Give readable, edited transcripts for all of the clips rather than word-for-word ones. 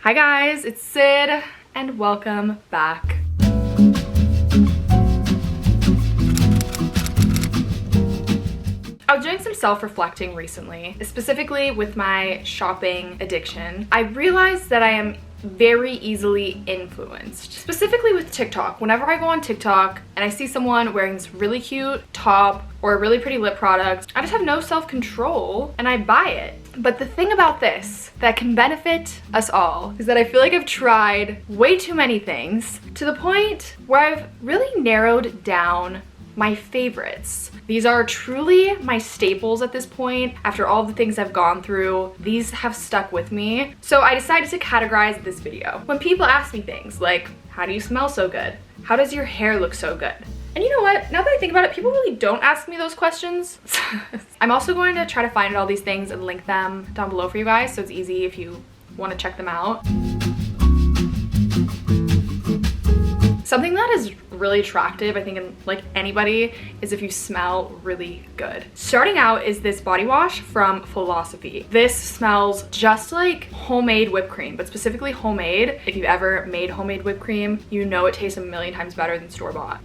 Hi guys, it's Sid and welcome back. I was doing some self-reflecting recently, specifically with my shopping addiction. I realized that I am very easily influenced, specifically with TikTok. Whenever I go on TikTok and I see someone wearing this really cute top or a really pretty lip product, I just have no self-control and I buy it. But the thing about this that can benefit us all is that I feel like I've tried way too many things to the point where I've really narrowed down my favorites. These are truly my staples at this point. After all the things I've gone through, these have stuck with me. So I decided to categorize this video. When people ask me things like, how do you smell so good? How does your hair look so good? And you know what? Now that I think about it, people really don't ask me those questions. I'm also going to try to find all these things and link them down below for you guys, so it's easy if you want to check them out. Something that is really attractive, I think, in like anybody, is if you smell really good. Starting out is this body wash from Philosophy. This smells just like homemade whipped cream, but specifically homemade. If you've ever made homemade whipped cream, you know it tastes a million times better than store-bought.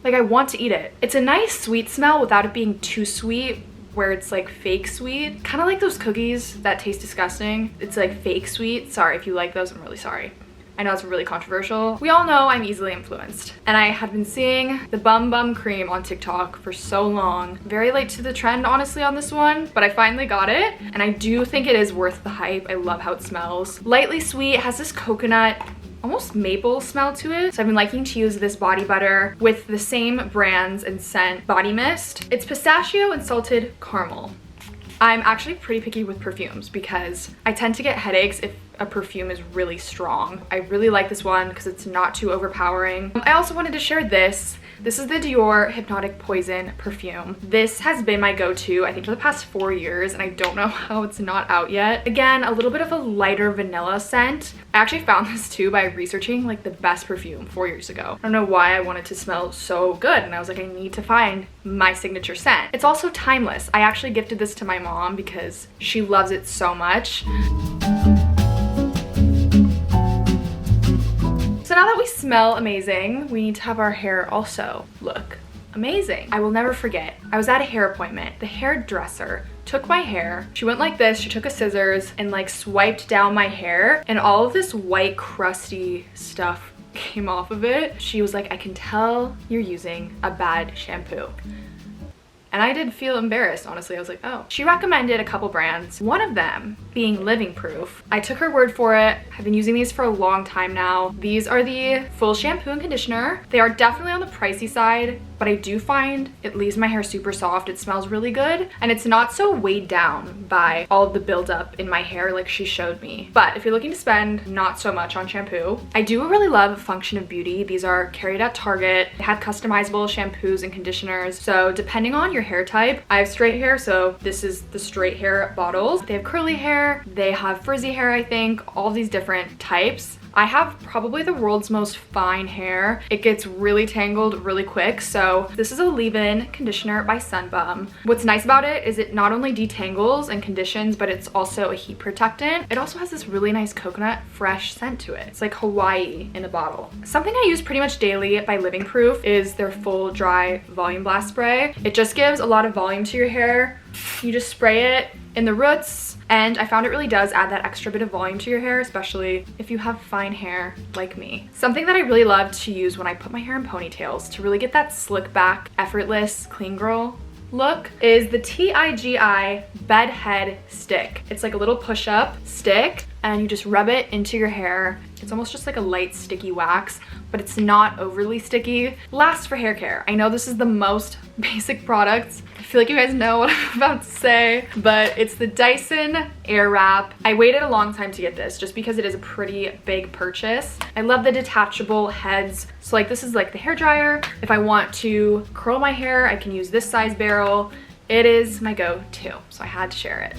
Like, I want to eat it. It's a nice sweet smell without it being too sweet, where it's like fake sweet. Kind of like those cookies that taste disgusting. It's like fake sweet. Sorry if you like those, I'm really sorry. I know it's really controversial. We all know I'm easily influenced. And I had been seeing the Bum Cream on TikTok for so long. Very late to the trend, honestly, on this one, but I finally got it. And I do think it is worth the hype. I love how it smells. Lightly sweet, has this coconut, almost maple smell to it. So I've been liking to use this body butter with the same brands and scent body mist. It's pistachio and salted caramel. I'm actually pretty picky with perfumes because I tend to get headaches if a perfume is really strong. I really like this one because it's not too overpowering. I also wanted to share this. This is the Dior Hypnotic Poison perfume. This has been my go-to, I think, for the past 4 years, and I don't know how it's not out yet. Again, a little bit of a lighter vanilla scent. I actually found this too by researching like the best perfume 4 years ago. I don't know why I wanted to smell so good, and I was like, I need to find my signature scent. It's also timeless. I actually gifted this to my mom because she loves it so much. So now that we smell amazing, we need to have our hair also look amazing. I will never forget, I was at a hair appointment. The hairdresser took my hair. She went like this, she took a scissors and like swiped down my hair, and all of this white crusty stuff came off of it. She was like, I can tell you're using a bad shampoo. And I did feel embarrassed, honestly. I was like, oh. She recommended a couple brands, one of them being Living Proof. I took her word for it. I've been using these for a long time now. These are the full shampoo and conditioner. They are definitely on the pricey side, but I do find it leaves my hair super soft. It smells really good, and it's not so weighed down by all of the buildup in my hair like she showed me. But if you're looking to spend not so much on shampoo, I do really love Function of Beauty. These are carried at Target. They have customizable shampoos and conditioners. So depending on your hair type, I have straight hair, so this is the straight hair bottles. They have curly hair, they have frizzy hair, I think, all these different types. I have probably the world's most fine hair. It gets really tangled really quick, so this is a leave-in conditioner by Sunbum. What's nice about it is it not only detangles and conditions, but it's also a heat protectant. It also has this really nice coconut fresh scent to it. It's like Hawaii in a bottle. Something I use pretty much daily by Living Proof is their full dry volume blast spray. It just gives a lot of volume to your hair. You just spray it in the roots, and I found it really does add that extra bit of volume to your hair, especially if you have fine hair like me. Something that I really love to use when I put my hair in ponytails to really get that slick back, effortless, clean girl look is the TIGI Bed Head Stick. It's like a little push-up stick, and you just rub it into your hair. It's almost just like a light sticky wax, but it's not overly sticky. Lasts for hair care. I know this is the most basic product. I feel like you guys know what I'm about to say, but it's the Dyson Airwrap. I waited a long time to get this just because it is a pretty big purchase. I love the detachable heads. So like, this is like the hair dryer. If I want to curl my hair, I can use this size barrel. It is my go-to, so I had to share it.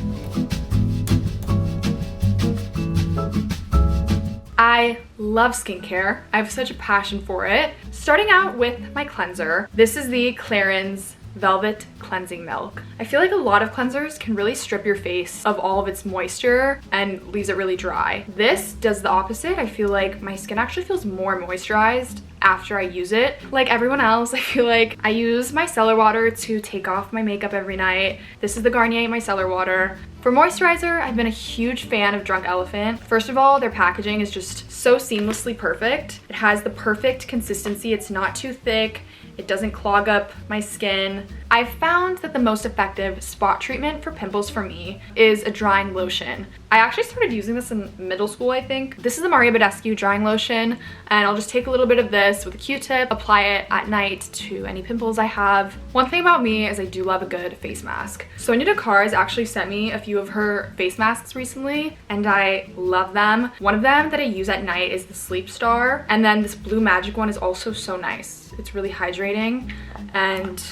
I love skincare. I have such a passion for it. Starting out with my cleanser. This is the Clarins Velvet Cleansing Milk. I feel like a lot of cleansers can really strip your face of all of its moisture and leaves it really dry. This does the opposite. I feel like my skin actually feels more moisturized after I use it. Like everyone else, I feel like I use my micellar water to take off my makeup every night. This is the Garnier micellar water. For moisturizer, I've been a huge fan of Drunk Elephant. First of all, their packaging is just so seamlessly perfect. It has the perfect consistency. It's not too thick. It doesn't clog up my skin. I've found that the most effective spot treatment for pimples for me is a drying lotion. I actually started using this in middle school, I think. This is the Maria Badescu drying lotion, and I'll just take a little bit of this with a Q-tip, apply it at night to any pimples I have. One thing about me is I do love a good face mask. Sonia Dakar has actually sent me a few of her face masks recently, and I love them. One of them that I use at night is the Sleep Star, and then this Blue Magic one is also so nice. It's really hydrating. And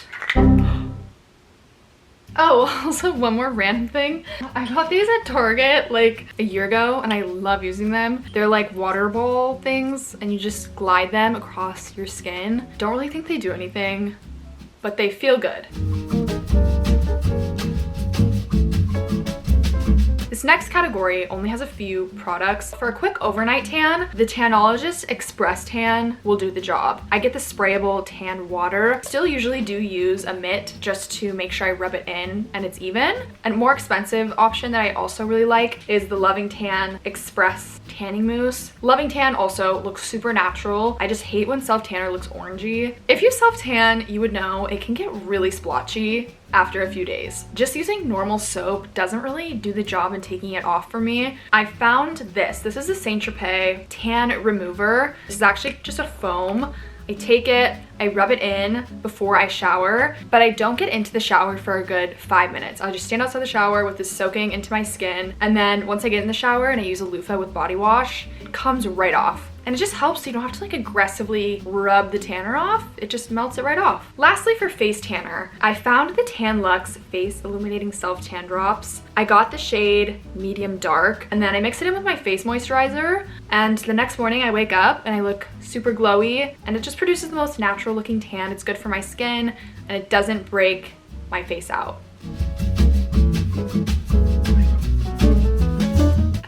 oh, also one more random thing. I got these at Target like a year ago and I love using them. They're like water ball things and you just glide them across your skin. Don't really think they do anything, but they feel good. This next category only has a few products. For a quick overnight tan, the Tanologist Express Tan will do the job. I get the sprayable tan water. Still usually do use a mitt just to make sure I rub it in and it's even. A more expensive option that I also really like is the Loving Tan Express Tanning Mousse. Loving Tan also looks super natural. I just hate when self-tanner looks orangey. If you self-tan, you would know it can get really splotchy after a few days. Just using normal soap doesn't really do the job in taking it off for me. I found this. This is the Saint Tropez Tan Remover. This is actually just a foam. I take it, I rub it in before I shower, but I don't get into the shower for a good 5 minutes. I'll just stand outside the shower with this soaking into my skin, and then once I get in the shower and I use a loofah with body wash, it comes right off. And it just helps so you don't have to like aggressively rub the tanner off. It just melts it right off. Lastly, for face tanner, I found the Tan Luxe Face Illuminating Self Tan Drops. I got the shade medium dark and then I mix it in with my face moisturizer, and the next morning I wake up and I look super glowy and it just produces the most natural looking tan. It's good for my skin and it doesn't break my face out.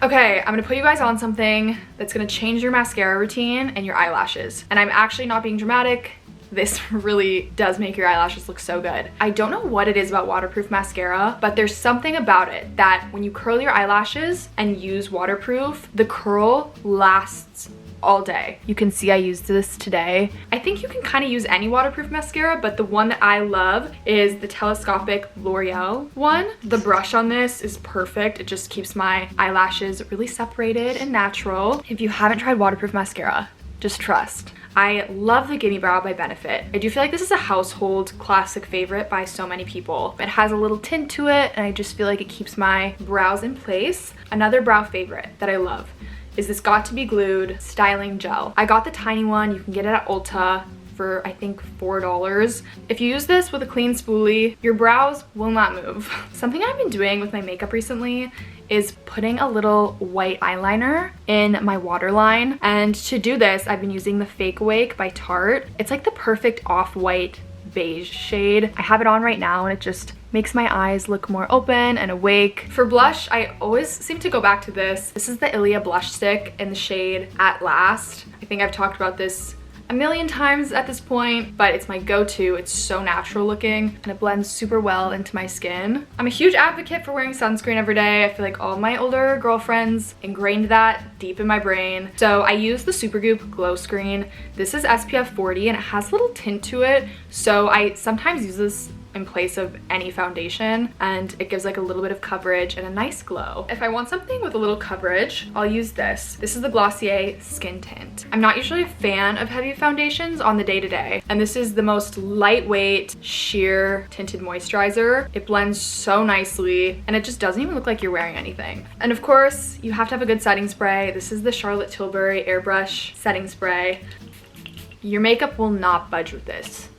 Okay, I'm gonna put you guys on something that's gonna change your mascara routine and your eyelashes. And I'm actually not being dramatic. This really does make your eyelashes look so good. I don't know what it is about waterproof mascara, but there's something about it that when you curl your eyelashes and use waterproof, the curl lasts all day. You can see I used this today. I think you can kind of use any waterproof mascara, but the one that I love is the telescopic L'Oreal one. The brush on this is perfect. It just keeps my eyelashes really separated and natural. If you haven't tried waterproof mascara, just trust. I love the Gimme Brow by Benefit. I do feel like this is a household classic favorite by so many people. It has a little tint to it and I just feel like it keeps my brows in place. Another brow favorite that I love is this Got to Be Glued styling gel. I got the tiny one. You can get it at Ulta for I think $4. If you use this with a clean spoolie, your brows will not move. Something I've been doing with my makeup recently is putting a little white eyeliner in my waterline. And to do this, I've been using the Fake Awake by Tarte. It's like the perfect off-white beige shade. I have it on right now and it just makes my eyes look more open and awake. For blush, I always seem to go back to this. This is the Ilia blush stick in the shade At Last. I think I've talked about this a million times at this point, but it's my go-to. It's so natural looking and it blends super well into my skin. I'm a huge advocate for wearing sunscreen every day. I feel like all my older girlfriends ingrained that deep in my brain. So I use the Supergoop Glow Screen. This is SPF 40 and it has a little tint to it. So I sometimes use this in place of any foundation and it gives like a little bit of coverage and a nice glow. If I want something with a little coverage, I'll use this. This is the Glossier Skin Tint. I'm not usually a fan of heavy foundations on the day-to-day, and this is the most lightweight sheer tinted moisturizer. It blends so nicely and it just doesn't even look like you're wearing anything. And of course, you have to have a good setting spray. This is the Charlotte Tilbury Airbrush Setting Spray. Your makeup will not budge with this.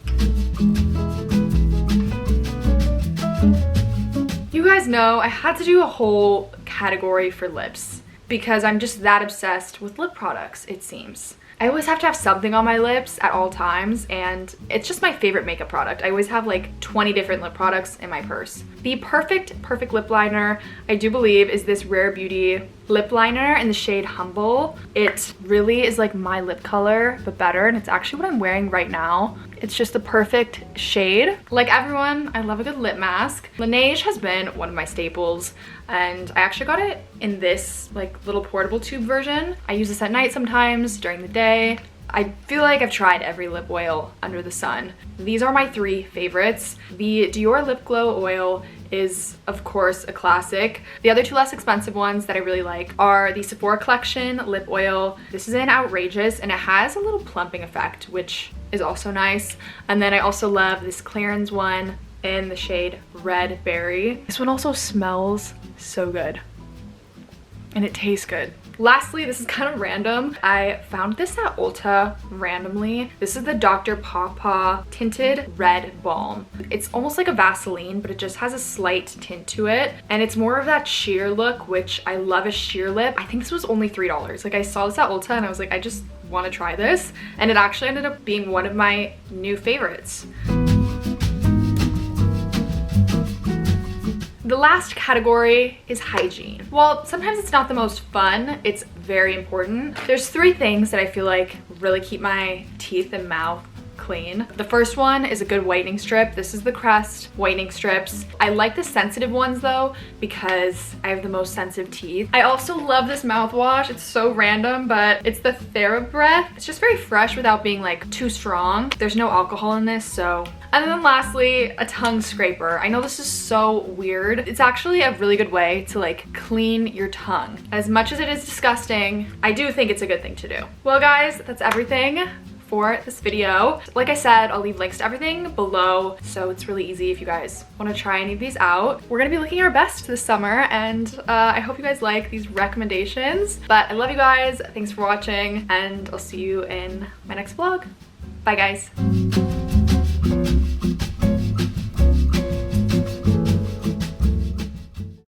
You guys know I had to do a whole category for lips because I'm just that obsessed with lip products, it seems. I always have to have something on my lips at all times, and it's just my favorite makeup product. I always have like 20 different lip products in my purse. The perfect lip liner, I do believe, is this Rare Beauty lip liner in the shade Humble. It really is like my lip color, but better, and it's actually what I'm wearing right now. It's just the perfect shade. Like everyone, I love a good lip mask. Laneige has been one of my staples, and I actually got it in this like little portable tube version. I use this at night sometimes, during the day. I feel like I've tried every lip oil under the sun. These are my 3 favorites. The Dior Lip Glow Oil is of course a classic. The other 2 less expensive ones that I really like are the Sephora Collection Lip Oil. This is in Outrageous, and it has a little plumping effect, which is also nice. And then I also love this Clarins one in the shade Red Berry. This one also smells so good, and it tastes good. Lastly, this is kind of random. I found this at Ulta randomly. This is the Dr. Pawpaw Tinted Red Balm. It's almost like a Vaseline, but it just has a slight tint to it. And it's more of that sheer look, which I love a sheer lip. I think this was only $3. Like I saw this at Ulta and I was like, I just want to try this. And it actually ended up being one of my new favorites. The last category is hygiene. Well, sometimes it's not the most fun, it's very important. There's 3 things that I feel like really keep my teeth and mouth clean. The first one is a good whitening strip. This is the Crest whitening strips. I like the sensitive ones though, because I have the most sensitive teeth. I also love this mouthwash. It's so random, but it's the TheraBreath. It's just very fresh without being like too strong. There's no alcohol in this, so. And then lastly, a tongue scraper. I know this is so weird. It's actually a really good way to like clean your tongue. As much as it is disgusting, I do think it's a good thing to do. Well guys, that's everything for this video. Like I said, I'll leave links to everything below, so it's really easy if you guys want to try any of these out. We're gonna be looking our best this summer, and I hope you guys like these recommendations. But I love you guys, thanks for watching, and I'll see you in my next vlog. Bye guys.